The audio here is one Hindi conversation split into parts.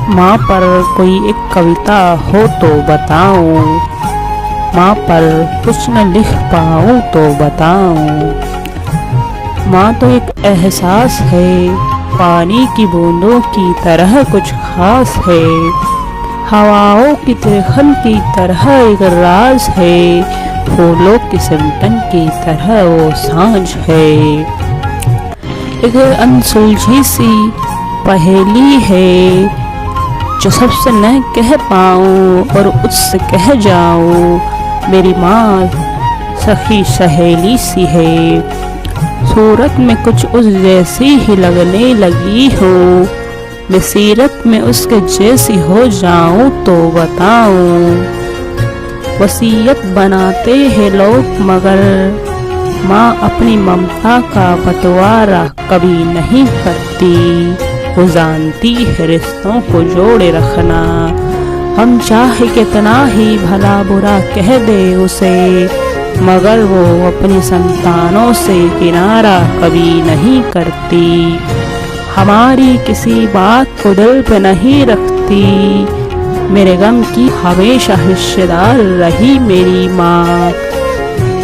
माँ पर कोई एक कविता हो तो बताऊं, माँ पर कुछ न लिख पाऊं तो बताऊं। माँ तो एक एहसास है, पानी की बूंदों की तरह कुछ खास है, हवाओं की तिरछन की तरह एक राज है, फूलों की सिमटन की तरह वो सांझ है। एक अनसुलझी सी पहेली है, जो सबसे न कह पाऊं और उससे कह जाऊं। मेरी माँ सखी सहेली सी है, सूरत में कुछ उस जैसी ही लगने लगी हो, मैं सीरत में उसके जैसी हो जाऊं तो बताऊं। वसीयत बनाते हैं लोग मगर माँ अपनी ममता का बंटवारा कभी नहीं करती। वो जानती है रिश्तों को जोड़े रखना, हम चाहे कितना ही भला बुरा कह दे उसे, मगर वो अपनी संतानों से किनारा कभी नहीं करती। हमारी किसी बात को दिल पे नहीं रखती, मेरे गम की हमेशा हिस्सेदार रही मेरी माँ।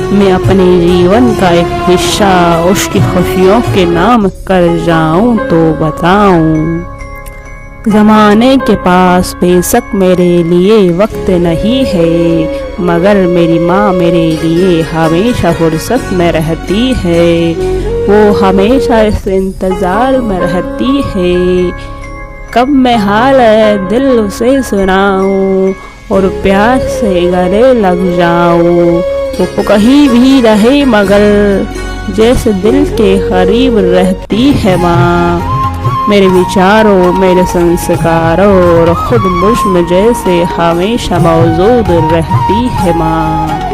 मैं अपने जीवन का एक हिस्सा उसकी खुशियों के नाम कर जाऊं तो बताऊं। ज़माने के पास बेशक मेरे लिए वक्त नहीं है, मगर मेरी माँ मेरे लिए हमेशा फुर्सत में रहती है। वो हमेशा इस इंतज़ार में रहती है, कब मैं हाल दिल उसे सुनाऊं और प्यार से गले लग जाऊं। वो कहीं भी रहे मगर जैसे दिल के करीब रहती है माँ। मेरे विचारों, मेरे संस्कारों और खुद मुझ में जैसे हमेशा मौजूद रहती है माँ।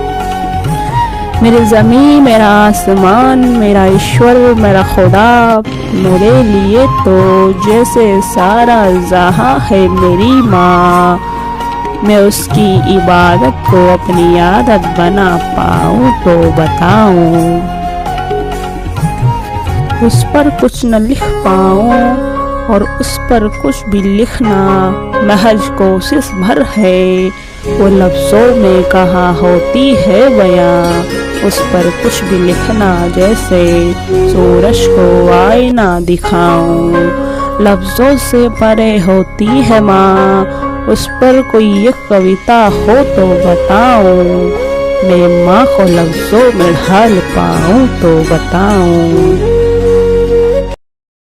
मेरे ज़मीं, मेरा आसमान, मेरा ईश्वर, मेरा खुदा, मेरे लिए तो जैसे सारा जहां है मेरी माँ। मैं उसकी इबादत को अपनी आदत बना पाऊं तो बताऊं। उस पर कुछ न लिख पाऊं और उस पर कुछ भी लिखना महज कोशिश भर है, वो लफ्ज़ों में कहा होती है बयां। उस पर कुछ भी लिखना जैसे सूरज को आईना दिखाऊं, लफ्ज़ों से परे होती है माँ। उस पर कोई एक कविता हो तो बताऊं, मैं माँ को लफ्ज़ों में ढाल पाऊं तो बताऊं।